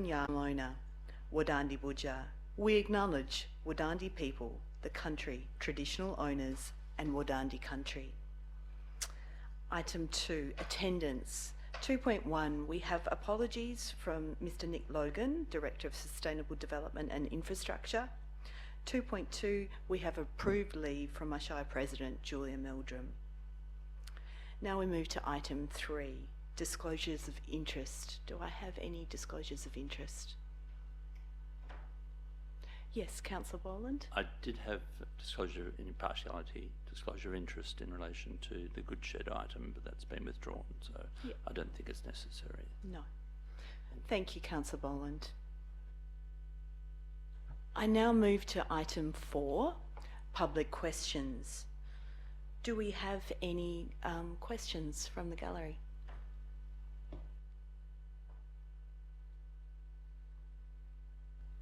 Yamlona, Wadandi Buja. We acknowledge Wadandi people, the country, traditional owners, and Wadandi country. Item 2, attendance. 2.1, we have apologies from Mr. Nick Logan, Director of Sustainable Development and Infrastructure. 2.2, we have approved leave from our Shire President, Julia Meldrum. Now we move to item 3, disclosures of interest. Do I have any disclosures of interest? Yes, Councillor Boland. I did have disclosure in impartiality, disclosure of interest in relation to the good shed item, but that's been withdrawn, so yep. I don't think it's necessary. No. Thank you, Councillor Boland. I now move to item 4, public questions. Do we have any questions from the gallery?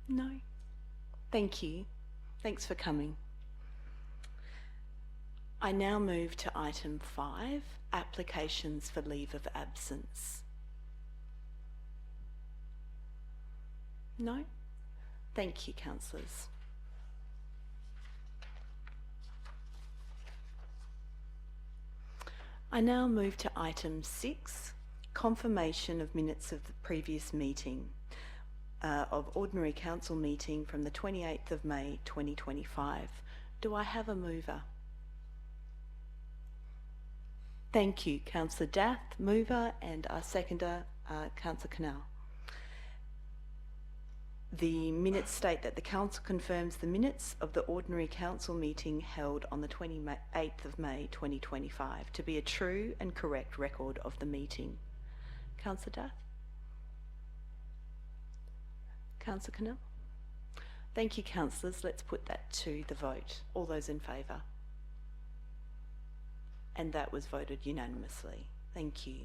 No. Thank you. Thanks for coming. I now move to item 5, applications for leave of absence. No? Thank you, councillors. I now move to item 6, confirmation of minutes of the previous meeting. Of ordinary council meeting from the 28th of May 2025. Do I have a mover? Thank you, Councillor Dath, mover, and our seconder, Councillor Canal. The minutes state that the council confirms the minutes of the ordinary council meeting held on the 28th of May 2025 to be a true and correct record of the meeting. Councillor Dath? Councillor Cannell? Thank you, councillors. Let's put that to the vote. All those in favour? And that was voted unanimously. Thank you.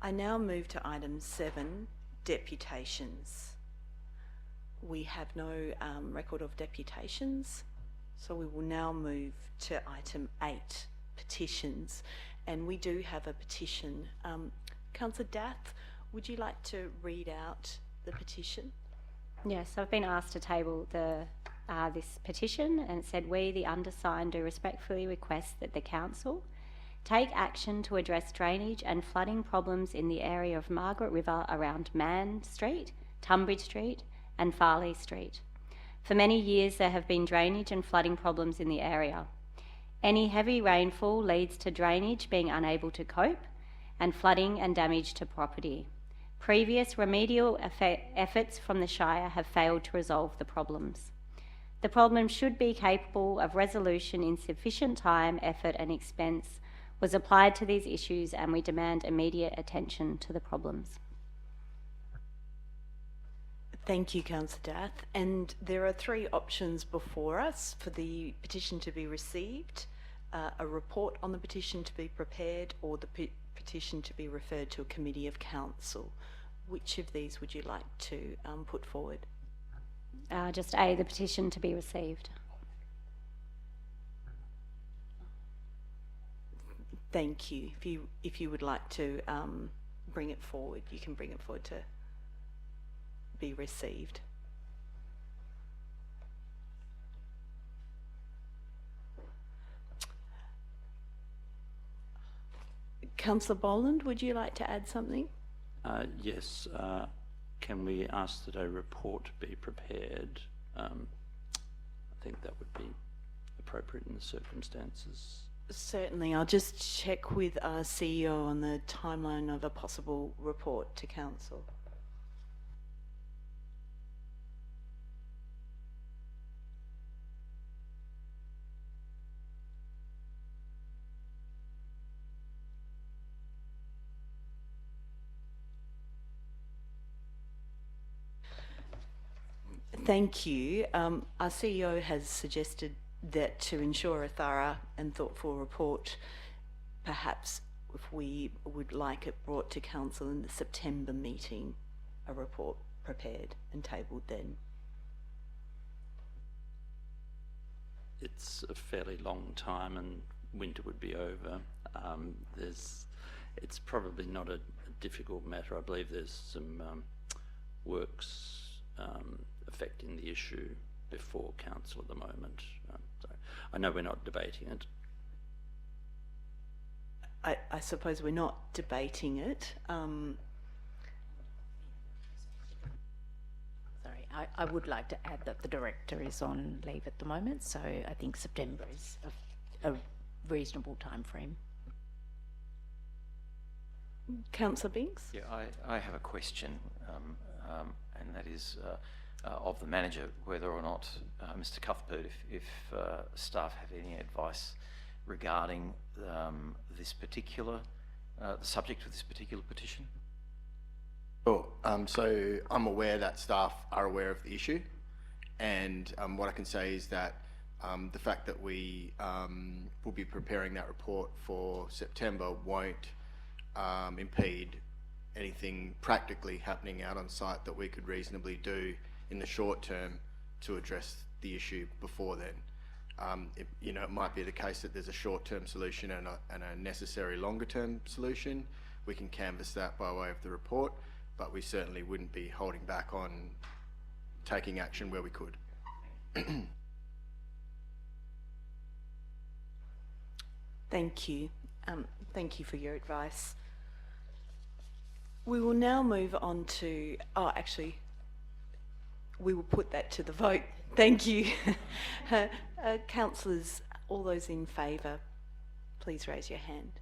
I now move to item 7, deputations. We have no record of deputations, so we will now move to item 8, petitions. And we do have a petition. Councillor Dath, would you like to read out the petition? Yes, I've been asked to table this petition, and it said, we, the undersigned, do respectfully request that the council take action to address drainage and flooding problems in the area of Margaret River around Mann Street, Tunbridge Street and Farley Street. For many years there have been drainage and flooding problems in the area. Any heavy rainfall leads to drainage being unable to cope and flooding and damage to property. Previous remedial efforts from the Shire have failed to resolve the problems. The problem should be capable of resolution in sufficient time, effort and expense was applied to these issues, and we demand immediate attention to the problems. Thank you, Councillor Dath. And there are 3 options before us for the petition to be received, a report on the petition to be prepared, or the petition to be referred to a committee of council. Which of these would you like to put forward? Just A, the petition to be received. Thank you. If you would like to bring it forward, you can bring it forward to be received. Councillor Boland, would you like to add something? Yes. Can we ask that a report be prepared? I think that would be appropriate in the circumstances. Certainly. I'll just check with our CEO on the timeline of a possible report to council. Thank you. Our CEO has suggested that to ensure a thorough and thoughtful report, perhaps if we would like it brought to council in the September meeting, a report prepared and tabled then. It's a fairly long time and winter would be over. It's probably not a difficult matter. I believe there's some works affecting the issue before council at the moment. So I know we're not debating it. I suppose we're not debating it. Sorry, I would like to add that the director is on leave at the moment, so I think September is a reasonable time frame. Councillor Binks? Yeah, I have a question, and that is of the manager, whether or not Mr. Cuthbert, if staff have any advice regarding this particular, the subject of this particular petition. Sure. So I'm aware that staff are aware of the issue, and what I can say is that the fact that we will be preparing that report for September won't impede anything practically happening out on site that we could reasonably do in the short term to address the issue before then. It might be the case that there's a short-term solution and a necessary longer-term solution. We can canvass that by way of the report, but we certainly wouldn't be holding back on taking action where we could. Thank you. Thank you for your advice. We will now move on to, we will put that to the vote. Thank you. Councillors, all those in favour, please raise your hand.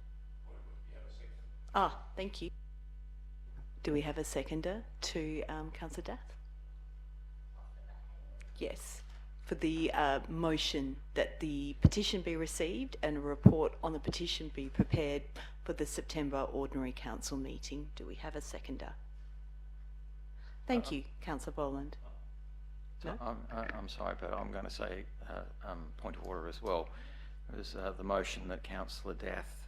Thank you. Do we have a seconder to Councillor Dath? Yes. For the motion that the petition be received and a report on the petition be prepared for the September Ordinary Council meeting. Do we have a seconder? Thank you, Councillor Boland. So No? I'm sorry, but I'm going to say point of order as well. It was the motion that Councillor Dath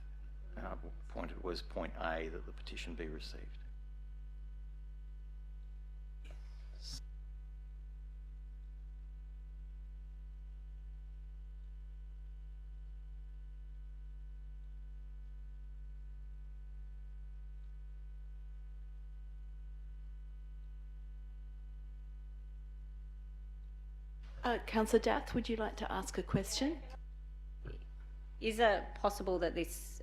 pointed was point A, that the petition be received. Councillor Dath, would you like to ask a question? Is it possible that this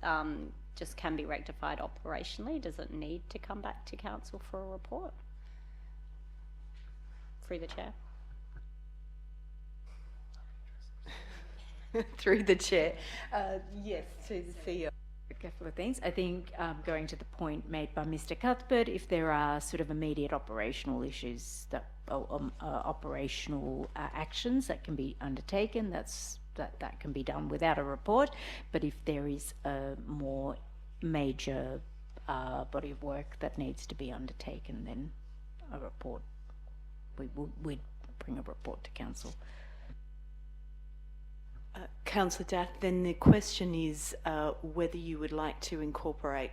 just can be rectified operationally? Does it need to come back to council for a report? Through the chair. Through the chair. Yes, to the CEO. A couple of things. I think going to the point made by Mr. Cuthbert, if there are sort of immediate operational issues that operational actions that can be undertaken, that can be done without a report. But if there is a more major body of work that needs to be undertaken, then a report, we'd bring a report to council. Councillor Dath, then the question is whether you would like to incorporate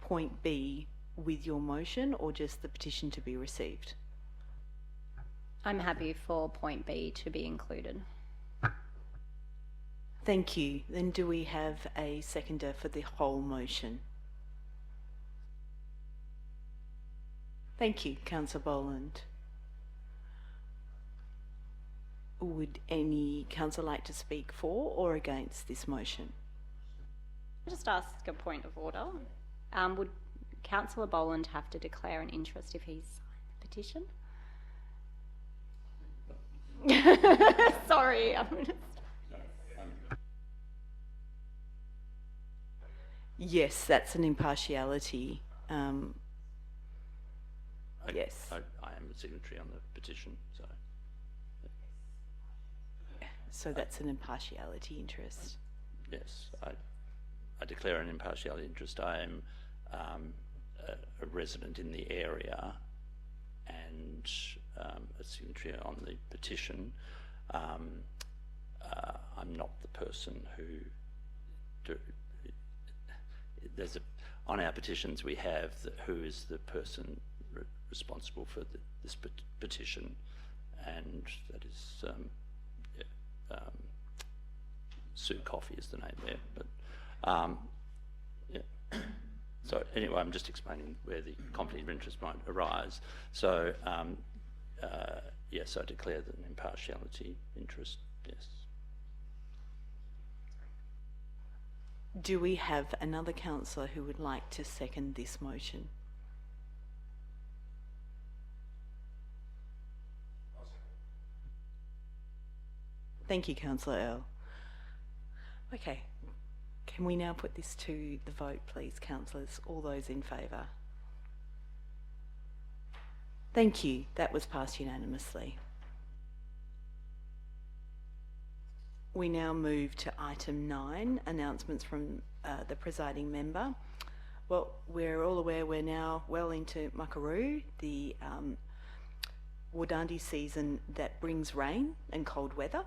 point B with your motion or just the petition to be received. I'm happy for point B to be included. Thank you. Then do we have a seconder for the whole motion? Thank you, Councillor Boland. Would any councillor like to speak for or against this motion? I'll just ask a point of order. Would Councillor Boland have to declare an interest if he's signed the petition? Sorry, Yes, that's an impartiality. Yes. I am a signatory on the petition, so. So that's an impartiality interest. Yes, I declare an impartiality interest. I am a resident in the area and a signatory on the petition. I'm not the person who on our petitions we have who is the person responsible for this petition, and that is Sue Coffey is the name there, but yeah. So anyway, I'm just explaining where the conflict of interest might arise. So, yes, I declare that an impartiality interest, yes. Do we have another councillor who would like to second this motion? Thank you, Councillor Earl. Okay, can we now put this to the vote, please, councillors? All those in favour? Thank you. That was passed unanimously. We now move to item 9, announcements from the presiding member. Well, we're all aware we're now well into Muckaroo, the Wardandi season that brings rain and cold weather.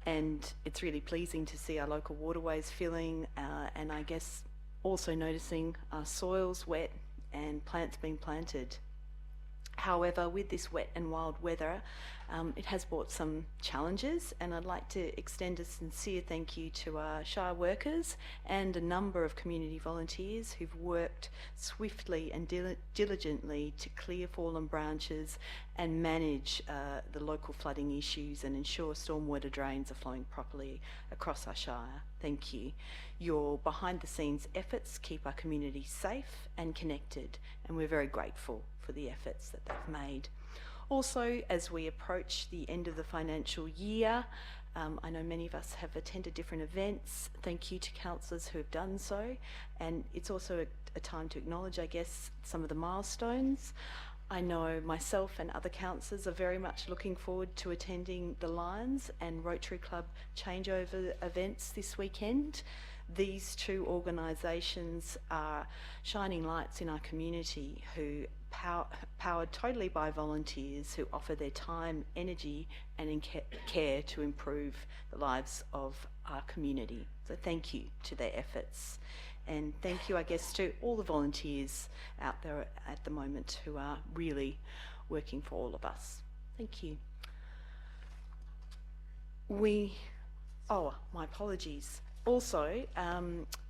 And it's really pleasing to see our local waterways filling and I guess also noticing our soils wet and plants being planted. However, with this wet and wild weather, it has brought some challenges, and I'd like to extend a sincere thank you to our Shire workers and a number of community volunteers who've worked swiftly and diligently to clear fallen branches and manage the local flooding issues and ensure stormwater drains are flowing properly across our Shire. Thank you. Your behind-the-scenes efforts keep our community safe and connected, and we're very grateful for the efforts that they've made. Also, as we approach the end of the financial year, I know many of us have attended different events. Thank you to councillors who have done so, and it's also a time to acknowledge, I guess, some of the milestones. I know myself and other councillors are very much looking forward to attending the Lions and Rotary Club changeover events this weekend. These two organisations are shining lights in our community who powered totally by volunteers who offer their time, energy and care to improve the lives of our community. So thank you to their efforts. And thank you, I guess, to all the volunteers out there at the moment who are really working for all of us. Thank you. Oh, my apologies. Also,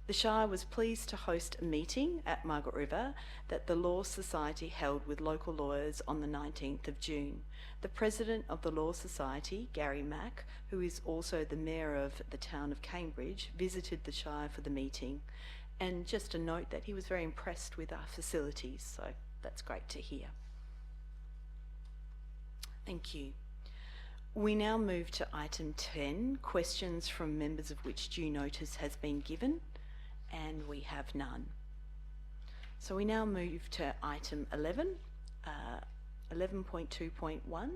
the Shire was pleased to host a meeting at Margaret River that the Law Society held with local lawyers on the 19th of June. The President of the Law Society, Gary Mack, who is also the Mayor of the town of Cambridge, visited the Shire for the meeting. And just a note that he was very impressed with our facilities, so that's great to hear. Thank you. We now move to item 10, questions from members of which due notice has been given, and we have none. So we now move to item 11, 11.2.1,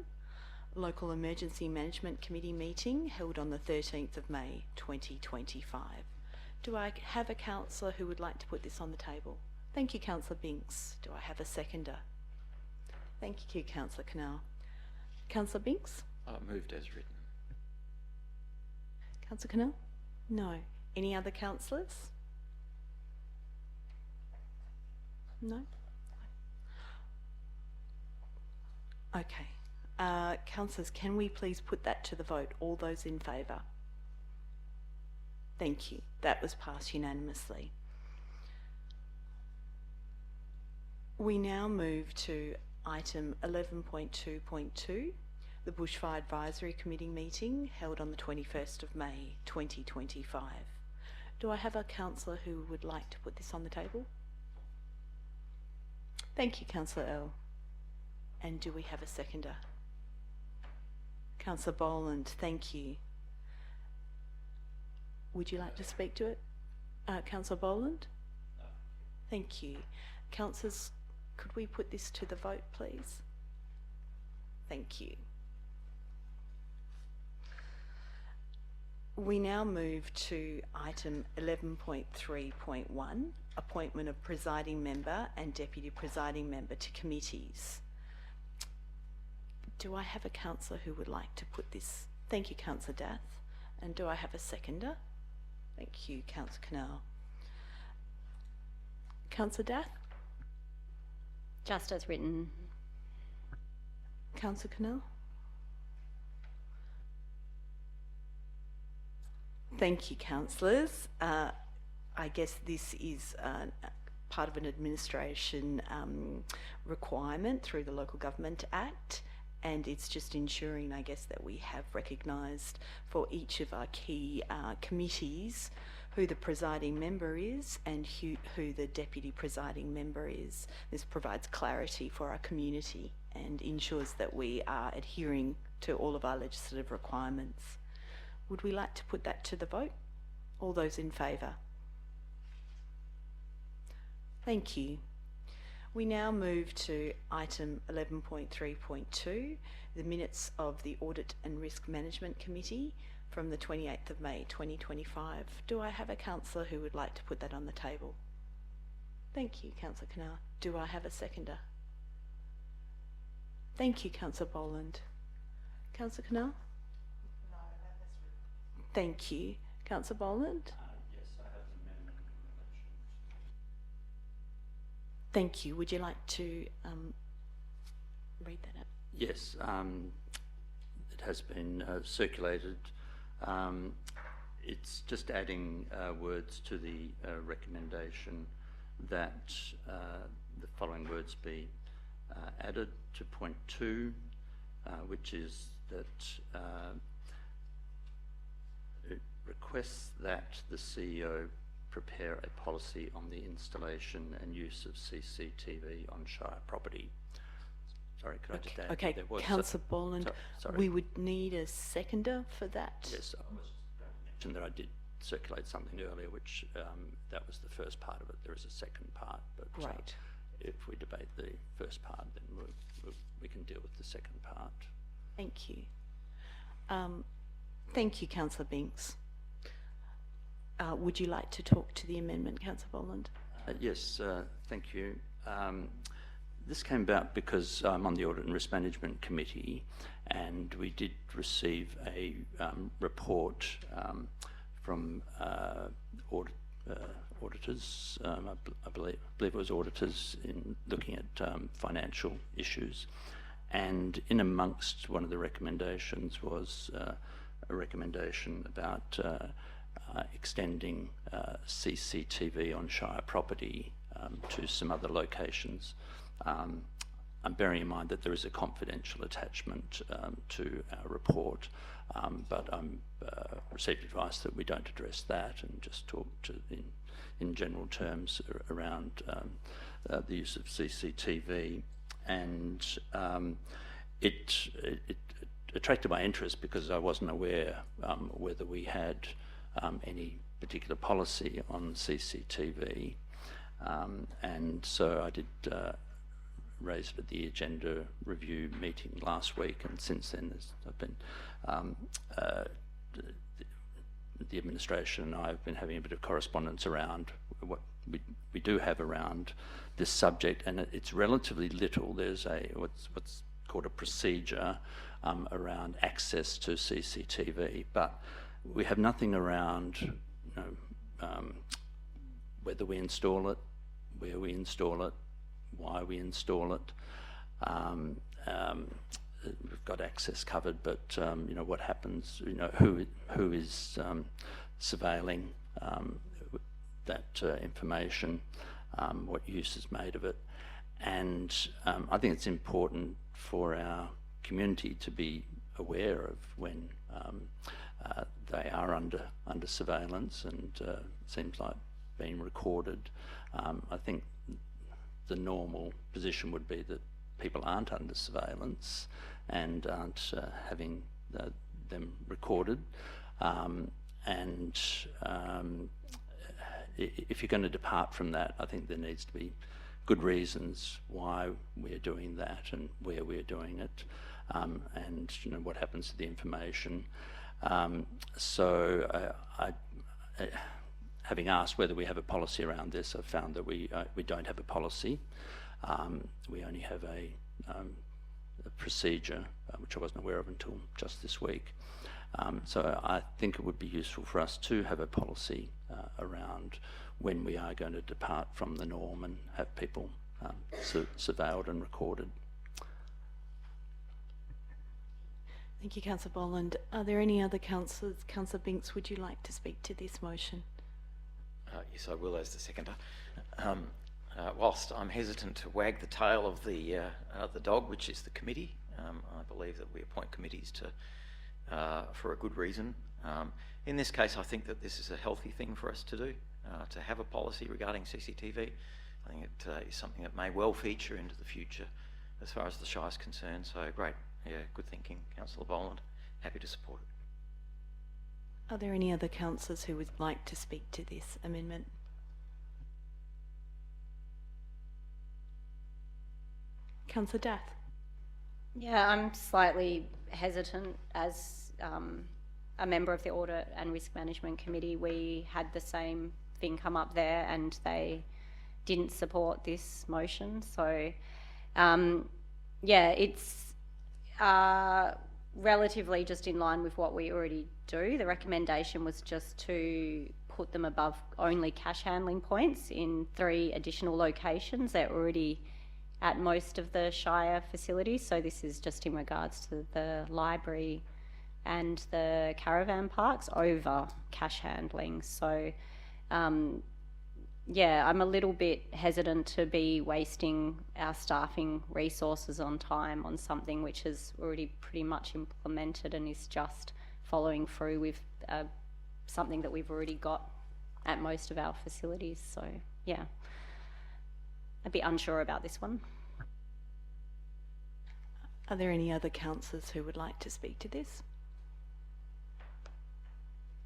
Local Emergency Management Committee meeting held on the 13th of May 2025. Do I have a councillor who would like to put this on the table? Thank you, Councillor Binks. Do I have a seconder? Thank you, Councillor Canal. Councillor Binks? Moved as written. Councillor Canal? No. Any other councillors? No? Okay. Councillors, can we please put that to the vote? All those in favour? Thank you. That was passed unanimously. We now move to item 11.2.2, the Bushfire Advisory Committee meeting held on the 21st of May 2025. Do I have a councillor who would like to put this on the table? Thank you, Councillor Earl. And do we have a seconder? Councillor Boland, thank you. Would you like to speak to it? Councillor Boland? No. Thank you. Councillors, could we put this to the vote, please? Thank you. We now move to item 11.3.1, appointment of presiding member and deputy presiding member to committees. Do I have a councillor who would like to put this? Thank you, Councillor Dath. And do I have a seconder? Thank you, Councillor Canal. Councillor Dath? Just as written. Councillor Canal? Thank you, councillors. I guess this is part of an administration requirement through the Local Government Act, and it's just ensuring, I guess, that we have recognised for each of our key committees who the presiding member is and who the deputy presiding member is. This provides clarity for our community and ensures that we are adhering to all of our legislative requirements. Would we like to put that to the vote? All those in favour? Thank you. We now move to item 11.3.2, the minutes of the Audit and Risk Management Committee from the 28th of May 2025. Do I have a councillor who would like to put that on the table? Thank you, Councillor Knauer. Do I have a seconder? Thank you, Councillor Boland. Councillor Knauer? No, that has written. Thank you. Councillor Boland? Yes, I have an amendment in relation. Thank you. Would you like to read that out? Yes, it has been circulated. It's just adding words to the recommendation that the following words be added to point 2, which is that it requests that the CEO prepare a policy on the installation and use of CCTV on Shire property. Sorry, could I just add? Okay, there was Councillor Boland, sorry. we would need a seconder for that. Yes, I was going to mention that I did circulate something earlier, which that was the first part of it. There is a second part, but Right. if we debate the first part, then we can deal with the second part. Thank you. Thank you, Councillor Binks. Would you like to talk to the amendment, Councillor Boland? Yes, thank you. This came about because I'm on the Audit and Risk Management Committee, and we did receive a report from auditors. I believe it was auditors in looking at financial issues, and in amongst one of the recommendations was a recommendation about extending CCTV on Shire property to some other locations. I'm bearing in mind that there is a confidential attachment to our report, but I'm received advice that we don't address that and just talk to in general terms around the use of CCTV. And it attracted my interest because I wasn't aware whether we had any particular policy on CCTV, and so I did raise it at the agenda review meeting last week, and since then I've been the administration and I have been having a bit of correspondence around what we do have around this subject, and it's relatively little. There's what's called a procedure around access to CCTV, but we have nothing around whether we install it, where we install it, why we install it. We've got access covered, but what happens, who is surveilling that information, what use is made of it. And I think it's important for our community to be aware of when they are under surveillance, and seems like being recorded. I think the normal position would be that people aren't under surveillance and aren't having them recorded. If you're going to depart from that, I think there needs to be good reasons why we're doing that and where we're doing it, and what happens to the information. So having asked whether we have a policy around this, I've found that we don't have a policy. We only have a procedure, which I wasn't aware of until just this week. So I think it would be useful for us to have a policy around when we are going to depart from the norm and have people surveilled and recorded. Thank you, Councillor Boland. Are there any other councillors? Councillor Binks, would you like to speak to this motion? Yes, I will, as the seconder. whilst I'm hesitant to wag the tail of the dog, which is the committee, I believe that we appoint committees for a good reason. In this case, I think that this is a healthy thing for us to do, to have a policy regarding CCTV. I think it is something that may well feature into the future as far as the Shire is concerned. So great, yeah, good thinking, Councillor Boland. Happy to support it. Are there any other councillors who would like to speak to this amendment? Councillor Dath. Yeah, I'm slightly hesitant as a member of the Audit and Risk Management Committee. We had the same thing come up there and they didn't support this motion. So, yeah, it's relatively just in line with what we already do. The recommendation was just to put them above only cash handling points in 3 additional locations. They're already at most of the Shire facilities, so this is just in regards to the library and the caravan parks over cash handling. So yeah, I'm a little bit hesitant to be wasting our staffing resources on time on something which is already pretty much implemented and is just following through with something that we've already got at most of our facilities. So yeah, a bit unsure about this one. Are there any other councillors who would like to speak to this?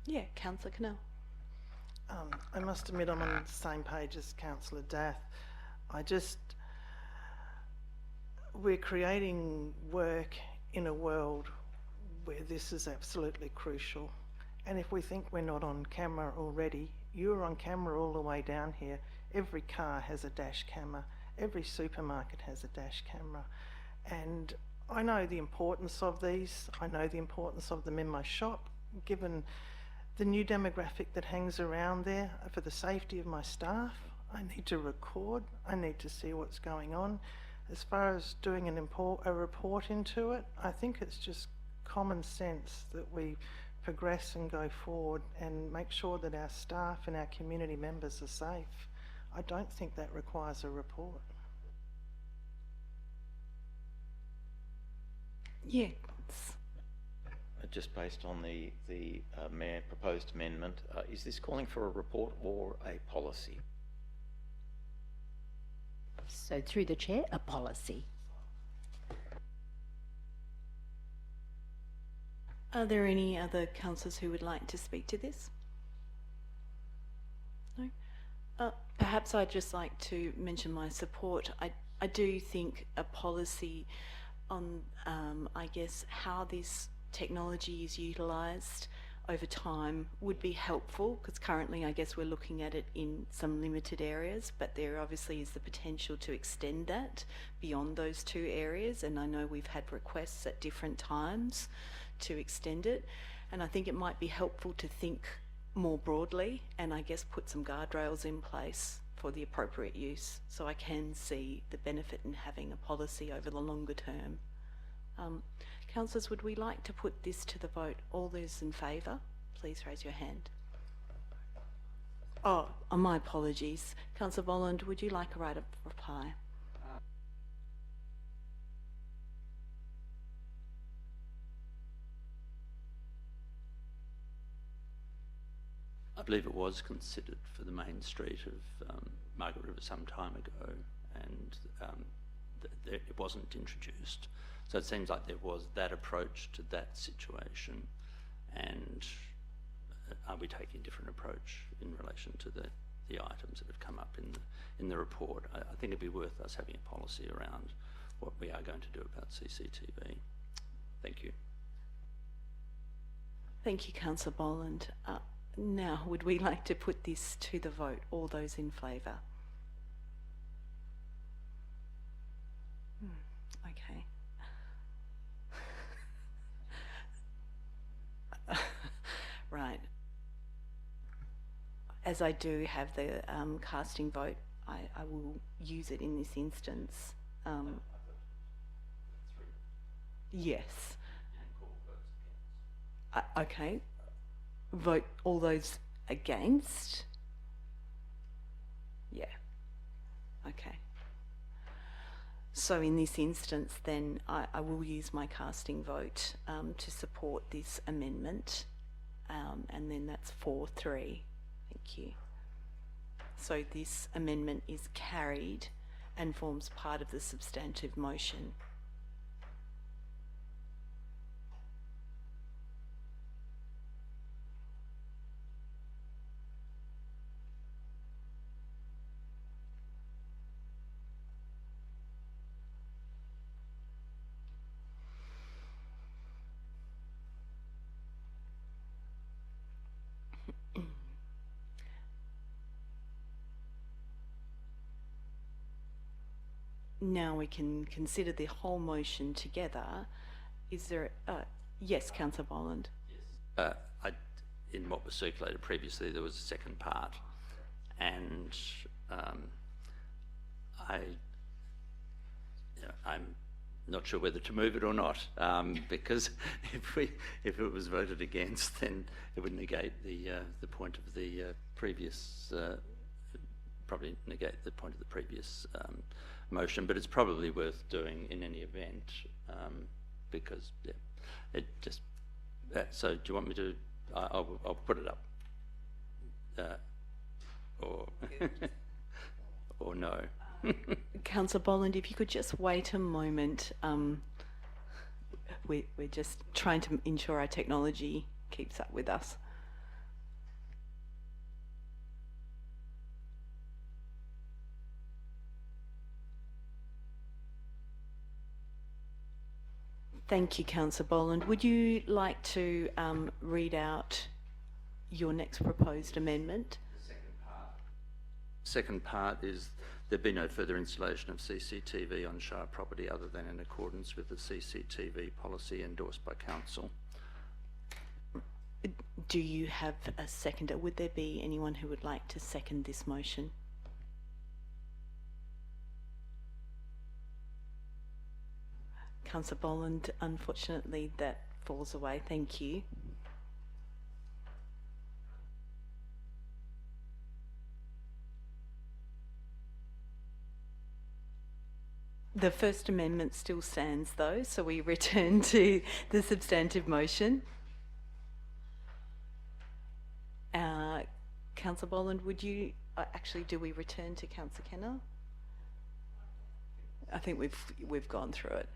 Yeah, Councillor Cannell. I must admit I'm on the same page as Councillor Dath. We're creating work in a world where this is absolutely crucial. And if we think we're not on camera already, you're on camera all the way down here. Every car has a dash camera. Every supermarket has a dash camera. And I know the importance of these. I know the importance of them in my shop, given the new demographic that hangs around there. For the safety of my staff, I need to record. I need to see what's going on. As far as doing a report into it, I think it's just common sense that we progress and go forward and make sure that our staff and our community members are safe. I don't think that requires a report. Yeah. Just based on the Mayor proposed amendment, is this calling for a report or a policy? So through the chair, a policy. Are there any other councillors who would like to speak to this? No? Perhaps I'd just like to mention my support. I do think a policy on, I guess, how this technology is utilised over time would be helpful, because currently I guess we're looking at it in some limited areas, but there obviously is the potential to extend that beyond those 2 areas, and I know we've had requests at different times to extend it, and I think it might be helpful to think more broadly and I guess put some guardrails in place for the appropriate use, so I can see the benefit in having a policy over the longer term. Councillors, would we like to put this to the vote? All those in favour, please raise your hand. Oh, my apologies. Councillor Boland, would you like a right of reply? I believe it was considered for the main street of Margaret River some time ago, and it wasn't introduced. So it seems like there was that approach to that situation, and are we taking a different approach in relation to the items that have come up in the report? I think it'd be worth us having a policy around what we are going to do about CCTV. Thank you. Thank you, Councillor Boland. Now, would we like to put this to the vote? All those in favour? Okay. Right. As I do have the casting vote, I will use it in this instance. Yes. Okay. Vote all those against? Yeah. Okay. So in this instance, then I will use my casting vote to support this amendment, and then that's 4-3. Thank you. So this amendment is carried and forms part of the substantive motion. Now we can consider the whole motion together. Is there, yes, Councillor Boland. In what was circulated previously, there was a second part, and I'm not sure whether to move it or not, because if it was voted against, then it would negate the point of the previous, probably negate the point of the previous motion. But it's probably worth doing in any event, because yeah, it just. So do you want me to? I'll put it up, or or no. Councillor Boland, if you could just wait a moment. We're just trying to ensure our technology keeps up with us. Thank you, Councillor Boland. Would you like to read out your next proposed amendment? Second part is there be no further installation of CCTV on Shire property other than in accordance with the CCTV policy endorsed by Council. Do you have a seconder? Would there be anyone who would like to second this motion? Councillor Boland, unfortunately that falls away. Thank you. The First Amendment still stands though, so we return to the substantive motion. Councillor Boland, would you, actually do we return to Councillor Kenner? I think we've gone through it.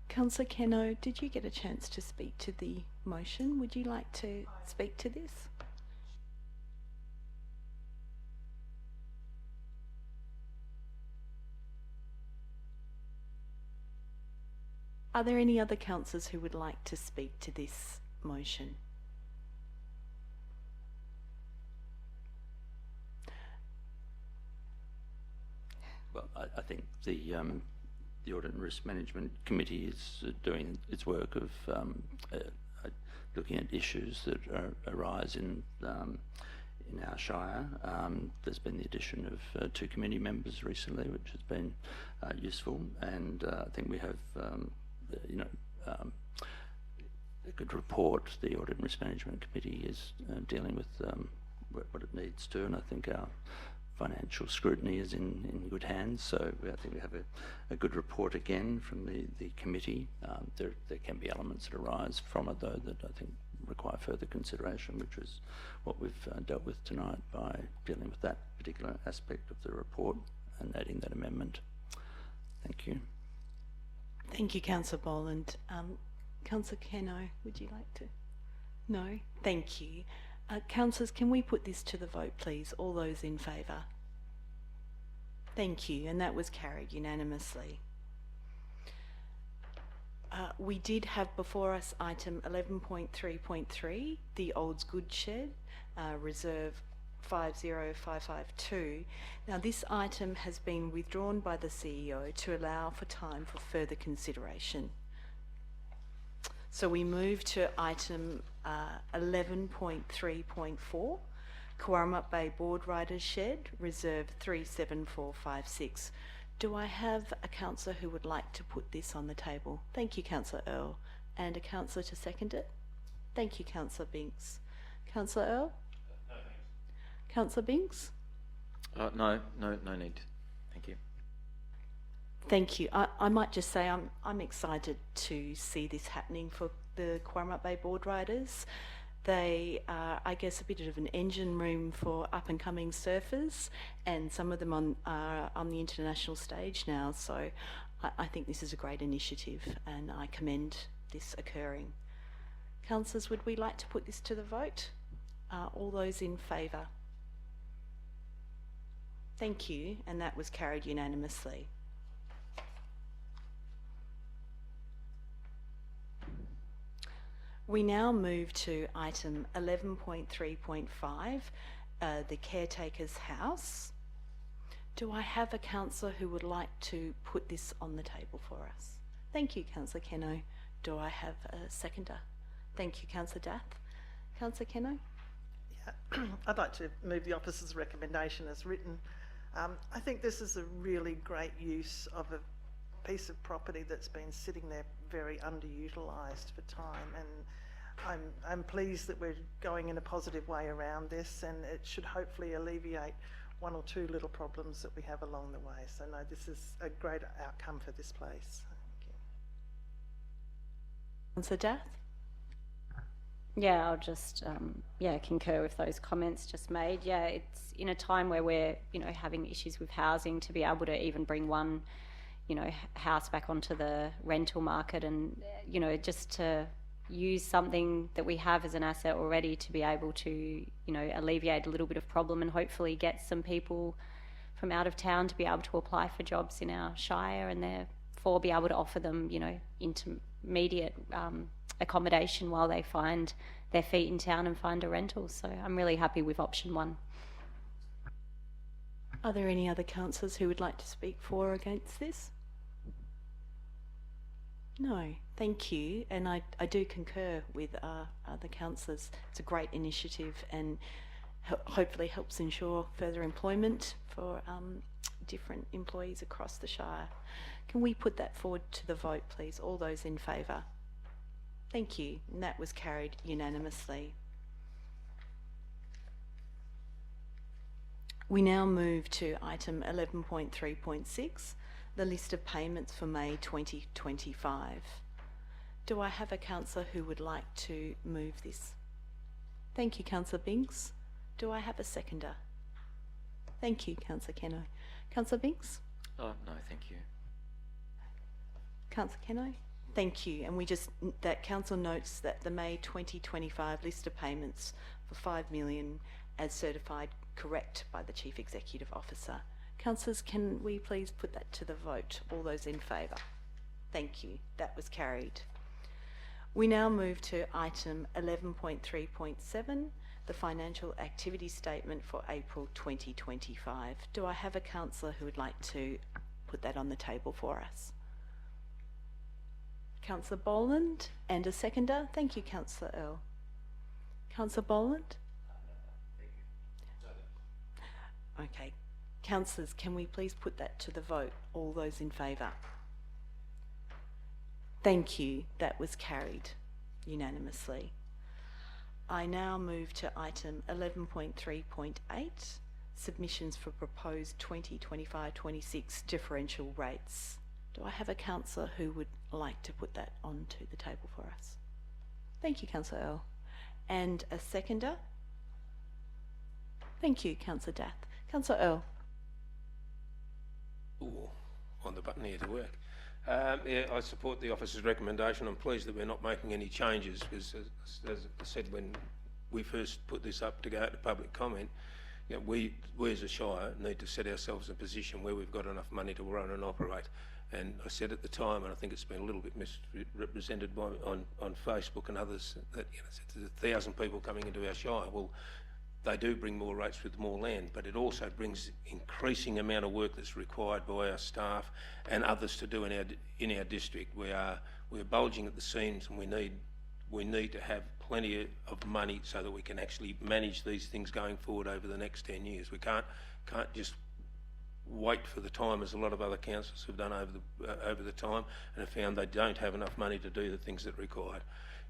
Councillor Keno, did you get a chance to speak to the motion? Would you like to speak to this? Are there any other councillors who would like to speak to this motion? Well, I think the Audit and Risk Management Committee is doing its work of looking at issues that arise in our Shire. There's been the addition of 2 committee members recently, which has been useful, and I think we have, a good report. The Audit and Risk Management Committee is dealing with what it needs to, and I think our financial scrutiny is in good hands, so I think we have a good report again from the committee. There can be elements that arise from it though that I think require further consideration, which is what we've dealt with tonight by dealing with that particular aspect of the report and adding that amendment. Thank you. Thank you, Councillor Boland. Councillor Keno, would you like to? No? Thank you. Councillors, can we put this to the vote, please? All those in favour? Thank you, and that was carried unanimously. We did have before us item 11.3.3, the Olds Goods Shed, Reserve 50552. Now this item has been withdrawn by the CEO to allow for time for further consideration. So we move to item 11.3.4, Coarmut Bay Board Riders Shed, Reserve 37456. Do I have a councillor who would like to put this on the table? Thank you, Councillor Earl. And a councillor to second it? Thank you, Councillor Binks. Councillor Earl? No, thanks. Councillor Binks? No need. Thank you. Thank you. I might just say I'm excited to see this happening for the Coarmut Bay Board Riders. They are, I guess, a bit of an engine room for up-and-coming surfers, and some of them are on the international stage now. So I think this is a great initiative, and I commend this occurring. Councillors, would we like to put this to the vote? All those in favour? Thank you, and that was carried unanimously. We now move to item 11.3.5, the caretaker's house. Do I have a councillor who would like to put this on the table for us? Thank you, Councillor Keno. Do I have a seconder? Thank you, Councillor Dath. Councillor Keno? Yeah, I'd like to move the officer's recommendation as written. I think this is a really great use of a piece of property that's been sitting there very underutilised for time, and I'm pleased that we're going in a positive way around this, and it should hopefully alleviate one or two little problems that we have along the way. So no, this is a great outcome for this place. Thank you. Councillor Dath? Yeah, I'll just concur with those comments just made. Yeah, it's in a time where we're having issues with housing, to be able to even bring one house back onto the rental market, and just to use something that we have as an asset already to be able to alleviate a little bit of problem, and hopefully get some people from out of town to be able to apply for jobs in our shire, and therefore be able to offer them intermediate accommodation while they find their feet in town and find a rental. So I'm really happy with option 1. Are there any other councillors who would like to speak for or against this? No, thank you, and I do concur with the councillors. It's a great initiative, and hopefully helps ensure further employment for different employees across the Shire. Can we put that forward to the vote, please? All those in favour? Thank you, and that was carried unanimously. We now move to item 11.3.6, the list of payments for May 2025. Do I have a councillor who would like to move this? Thank you, Councillor Binks. Do I have a seconder? Thank you, Councillor Keno. Councillor Binks? Oh, no, thank you. Councillor Keno? Thank you. And that council notes that the May 2025 list of payments for $5 million as certified correct by the Chief Executive Officer. Councillors, can we please put that to the vote? All those in favour? Thank you. That was carried. We now move to item 11.3.7, the financial activity statement for April 2025. Do I have a councillor who would like to put that on the table for us? Councillor Boland, and a seconder. Thank you, Councillor Earl. Councillor Boland? Okay. Councillors, can we please put that to the vote? All those in favour? Thank you. That was carried unanimously. I now move to item 11.3.8, submissions for proposed 2025-26 differential rates. Do I have a councillor who would like to put that onto the table for us? Thank you, Councillor Earl. And a seconder? Thank you, Councillor Dath. Councillor Earl. Ooh, on the button here to work. Yeah, I support the officer's recommendation. I'm pleased that we're not making any changes, because as I said when we first put this up to go out to public comment, we as a Shire need to set ourselves in a position where we've got enough money to run and operate. And I said at the time, and I think it's been a little bit misrepresented on Facebook and others, that there's 1,000 people coming into our Shire. Well, they do bring more rates with more land, but it also brings increasing amount of work that's required by our staff and others to do in our district. we're bulging at the seams, and we need to have plenty of money so that we can actually manage these things going forward over the next 10 years. We can't just wait for the time, as a lot of other councils have done over the time, and have found they don't have enough money to do the things that are required.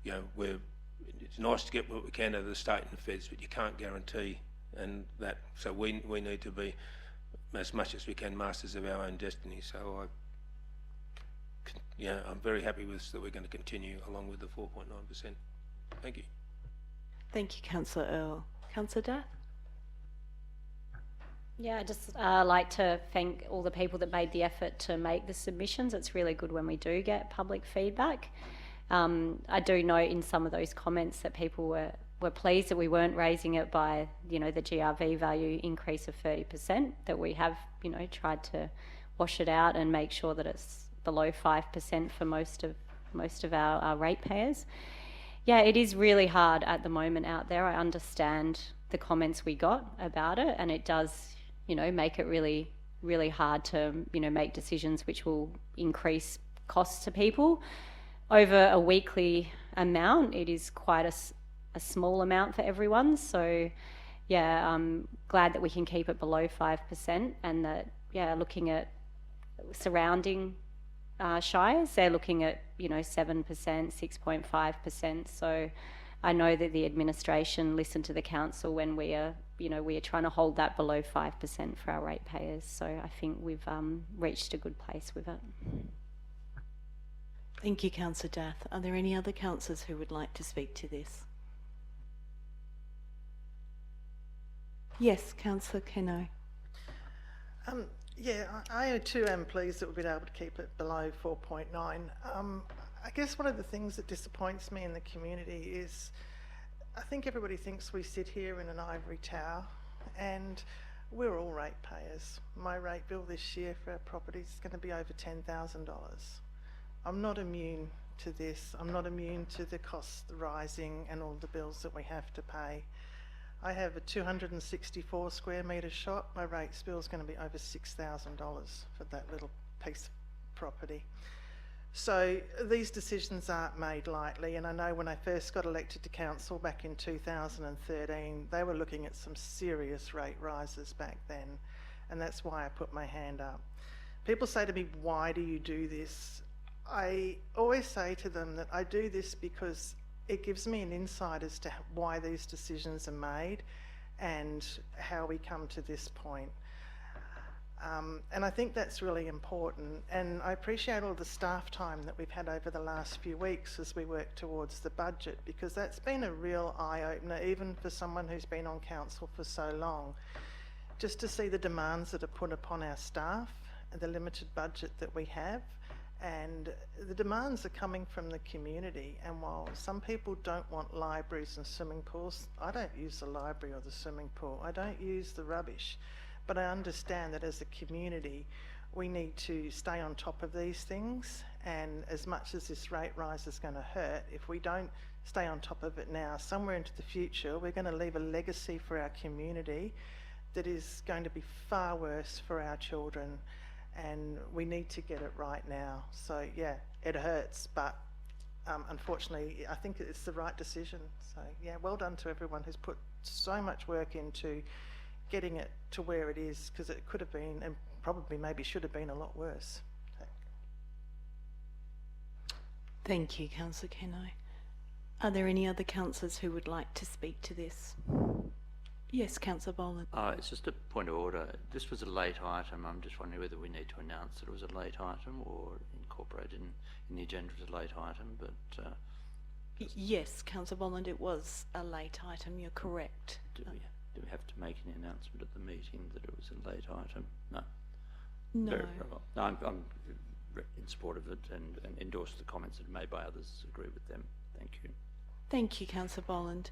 You know, it's nice to get what we can out of the state and the feds, but you can't guarantee, and that. So we need to be, as much as we can, masters of our own destiny. So I'm very happy with this, that we're going to continue along with the 4.9%. Thank you. Thank you, Councillor Earl. Councillor Dath? Yeah, I'd just like to thank all the people that made the effort to make the submissions. It's really good when we do get public feedback. I do note in some of those comments that people were pleased that we weren't raising it by, the GRV value increase of 30%, that we have, tried to wash it out and make sure that it's below 5% for most of our ratepayers. Yeah, it is really hard at the moment out there. I understand the comments we got about it, and it does, make it really, really hard to, make decisions which will increase costs to people. Over a weekly amount, it is quite a small amount for everyone. So, yeah, I'm glad that we can keep it below 5%, and that, looking at surrounding shires, they're looking at 7%, 6.5%. So I know that the administration listened to the council when we are trying to hold that below 5% for our ratepayers. So I think we've reached a good place with it. Thank you, Councillor Dath. Are there any other councillors who would like to speak to this? Yes, Councillor Keno. Yeah, I too am pleased that we've been able to keep it below 4.9. I guess one of the things that disappoints me in the community is I think everybody thinks we sit here in an ivory tower, and we're all ratepayers. My rate bill this year for our property is going to be over $10,000. I'm not immune to this. I'm not immune to the costs rising and all the bills that we have to pay. I have a 264 square metre shop. My rates bill is going to be over $6,000 for that little piece of property. So these decisions aren't made lightly, and I know when I first got elected to council back in 2013, they were looking at some serious rate rises back then, and that's why I put my hand up. People say to me, why do you do this? I always say to them that I do this because it gives me an insight as to why these decisions are made and how we come to this point. And I think that's really important, and I appreciate all the staff time that we've had over the last few weeks as we work towards the budget, because that's been a real eye-opener, even for someone who's been on council for so long, just to see the demands that are put upon our staff and the limited budget that we have. And the demands are coming from the community, and while some people don't want libraries and swimming pools, I don't use the library or the swimming pool. I don't use the rubbish. But I understand that as a community, we need to stay on top of these things, and as much as this rate rise is going to hurt, if we don't stay on top of it now, somewhere into the future, we're going to leave a legacy for our community that is going to be far worse for our children, and we need to get it right now. So yeah, it hurts, but unfortunately, I think it's the right decision. So yeah, well done to everyone who's put so much work into getting it to where it is, because it could have been, and probably maybe should have been, a lot worse. So. Thank you, Councillor Kenai. Are there any other councillors who would like to speak to this? Yes, Councillor Boland. It's just a point of order. This was a late item. I'm just wondering whether we need to announce that it was a late item or incorporate in the agenda as a late item. But yes, Councillor Boland, it was a late item. You're correct. Do we have to make an announcement at the meeting that it was a late item? No. No. Very well. No, I'm in support of it and endorse the comments that are made by others. Agree with them. Thank you. Thank you, Councillor Boland.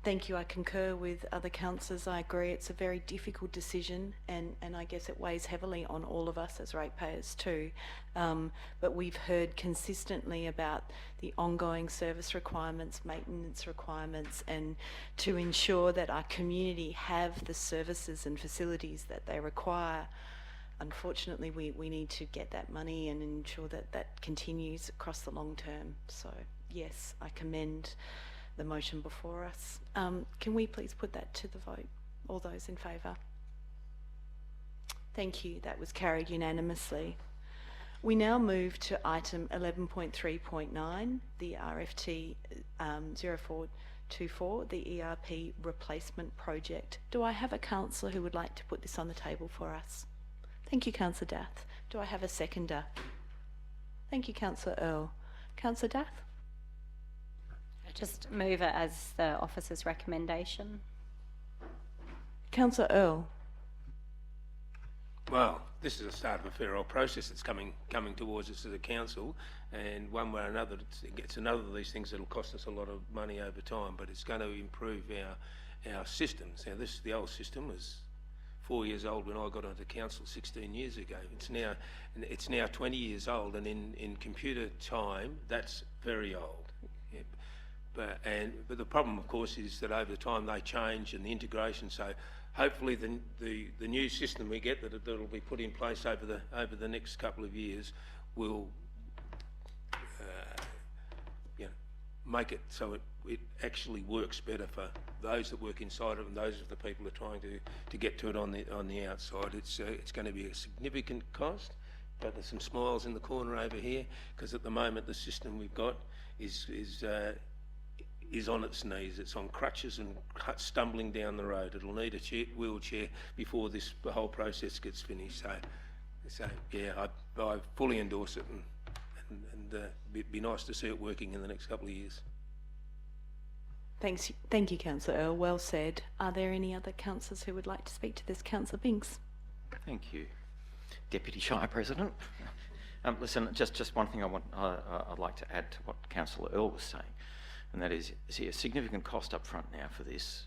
Thank you. I concur with other councillors. I agree it's a very difficult decision, and I guess it weighs heavily on all of us as ratepayers too. But we've heard consistently about the ongoing service requirements, maintenance requirements, and to ensure that our community have the services and facilities that they require. unfortunately we need to get that money and ensure that that continues across the long term. So yes, I commend the motion before us. Can we please put that to the vote? All those in favour? Thank you. That was carried unanimously. We now move to item 11.3.9, the RFT 0424, the ERP replacement project. Do I have a councillor who would like to put this on the table for us? Thank you, Councillor Dath. Do I have a seconder? Thank you, Councillor Earl. Councillor Dath? Just move it as the officer's recommendation. Councillor Earl? Well, this is the start of a fair old process that's coming towards us as a council, and one way or another, it's another of these things that'll cost us a lot of money over time, but it's going to improve our systems. Now, the old system was 4 years old when I got onto council 16 years ago. It's now 20 years old, and in computer time, that's very old. Yep. But the problem, of course, is that over time they change and the integration. So hopefully the new system we get that'll be put in place over the next couple of years will make it so it actually works better for those that work inside it and those of the people who are trying to get to it on the outside. It's going to be a significant cost, but there's some smiles in the corner over here, because at the moment the system we've got is on its knees. It's on crutches and stumbling down the road. It'll need a wheelchair before the whole process gets finished. So yeah, I fully endorse it, and it'd be nice to see it working in the next couple of years. Thank you, Councillor Earl. Well said. Are there any other councillors who would like to speak to this? Councillor Binks. Thank you, Deputy Shire President. Listen, just one thing I'd like to add to what Councillor Earl was saying, and that is, see, a significant cost up front now for this,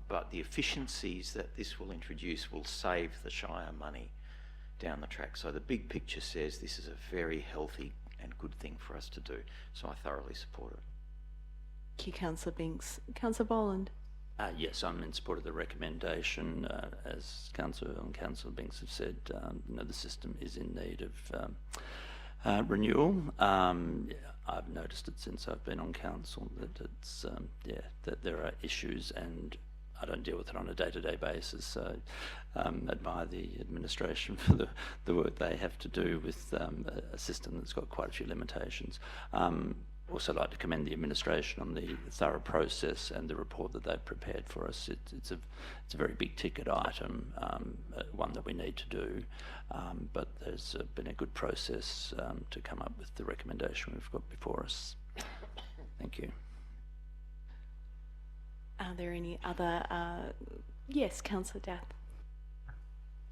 but the efficiencies that this will introduce will save the Shire money down the track. So the big picture says this is a very healthy and good thing for us to do. So I thoroughly support it. Thank you, Councillor Binks. Councillor Boland. Yes, I'm in support of the recommendation. As Councillor Earl and Councillor Binks have said, the system is in need of renewal. I've noticed it since I've been on council that it's that there are issues, and I don't deal with it on a day-to-day basis. So admire the administration for the work they have to do with a system that's got quite a few limitations. Also like to commend the administration on the thorough process and the report that they've prepared for us. It's a very big ticket item, one that we need to do, but there's been a good process to come up with the recommendation we've got before us. Thank you. Are there any other? Yes, Councillor Dath.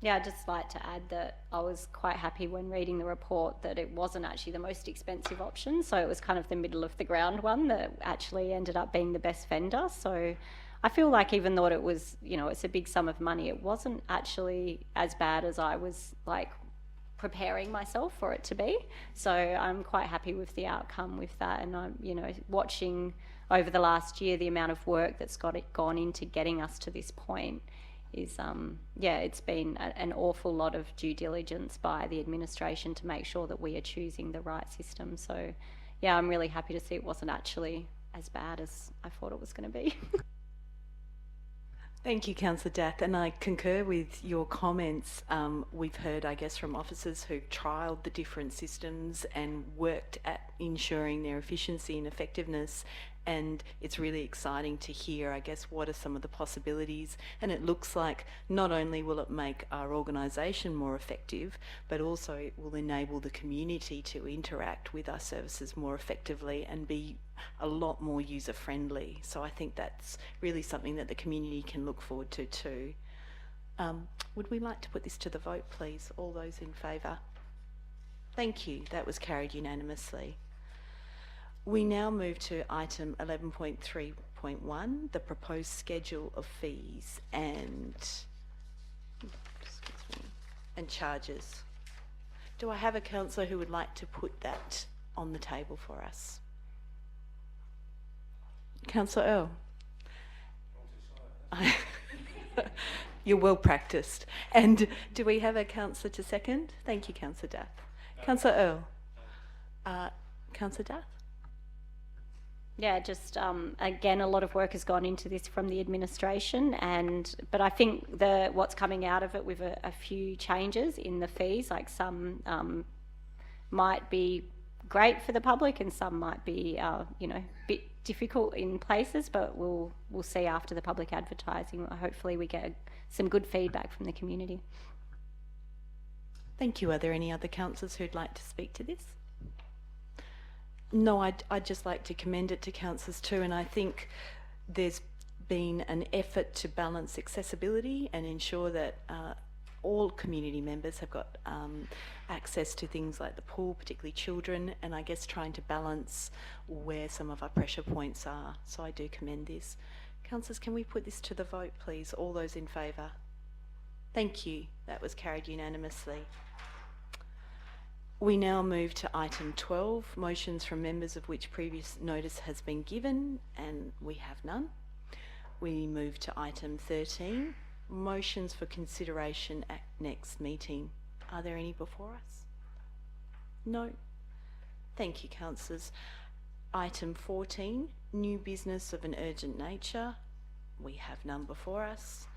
Yeah, I'd just like to add that I was quite happy when reading the report that it wasn't actually the most expensive option, so it was kind of the middle of the ground one that actually ended up being the best vendor. So I feel like even though it was, it's a big sum of money, it wasn't actually as bad as I was like preparing myself for it to be. So I'm quite happy with the outcome with that, and I'm, watching over the last year the amount of work that's gone into getting us to this point is, it's been an awful lot of due diligence by the administration to make sure that we are choosing the right system. So, yeah, I'm really happy to see it wasn't actually as bad as I thought it was going to be. Thank you, Councillor Dath, and I concur with your comments. We've heard, I guess, from officers who've trialled the different systems and worked at ensuring their efficiency and effectiveness, and it's really exciting to hear, I guess, what are some of the possibilities. And it looks like not only will it make our organisation more effective, but also it will enable the community to interact with our services more effectively and be a lot more user-friendly. So I think that's really something that the community can look forward to too. Would we like to put this to the vote, please? All those in favour? Thank you. That was carried unanimously. We now move to item 11.3.1, the proposed schedule of fees and charges. Do I have a councillor who would like to put that on the table for us? Councillor Earl. You're well practiced. And do we have a councillor to second? Thank you, Councillor Dath. Councillor Earl. Councillor Dath? Yeah, just again, a lot of work has gone into this from the administration, but I think what's coming out of it with a few changes in the fees, like some might be great for the public and some might be, you know, a bit difficult in places, but we'll see after the public advertising. Hopefully we get some good feedback from the community. Thank you. Are there any other councillors who'd like to speak to this? No, I'd just like to commend it to councillors too, and I think there's been an effort to balance accessibility and ensure that all community members have got access to things like the pool, particularly children, and I guess trying to balance where some of our pressure points are. So I do commend this. Councillors, can we put this to the vote, please? All those in favour? Thank you. That was carried unanimously. We now move to item 12, motions from members of which previous notice has been given, and we have none. We move to item 13, motions for consideration at next meeting. Are there any before us? No. Thank you, councillors. Item 14, new business of an urgent nature. We have none before us.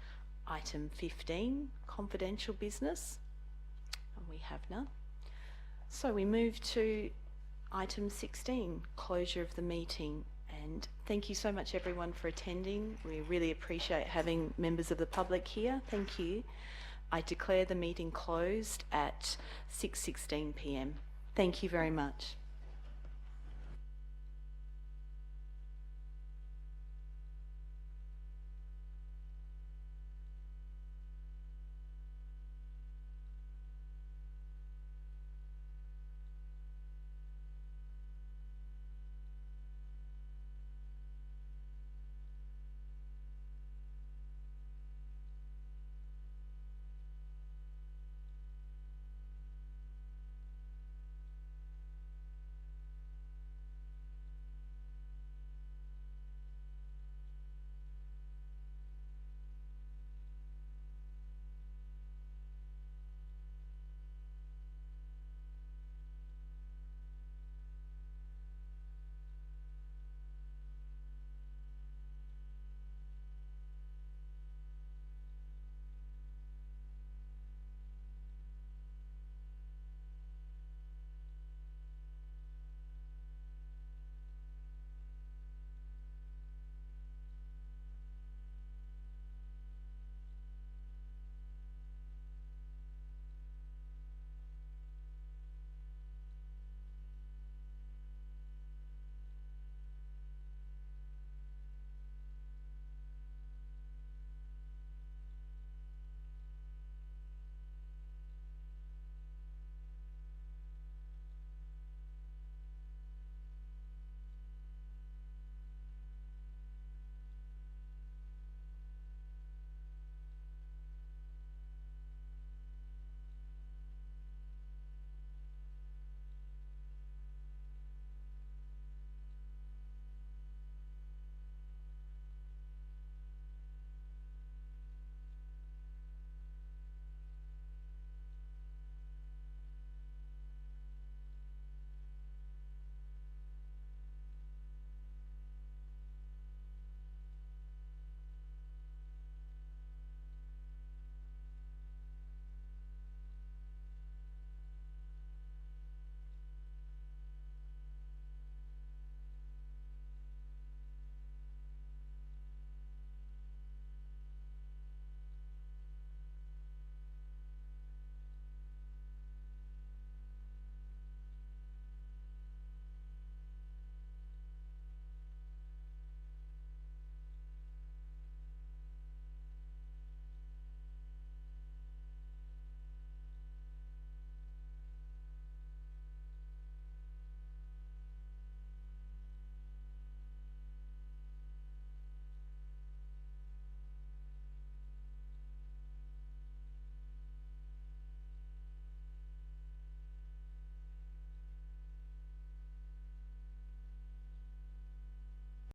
Item 15, confidential business. And we have none. So we move to item 16, closure of the meeting. And thank you so much everyone for attending. We really appreciate having members of the public here. Thank you. I declare the meeting closed at 6:16 p.m. Thank you very much.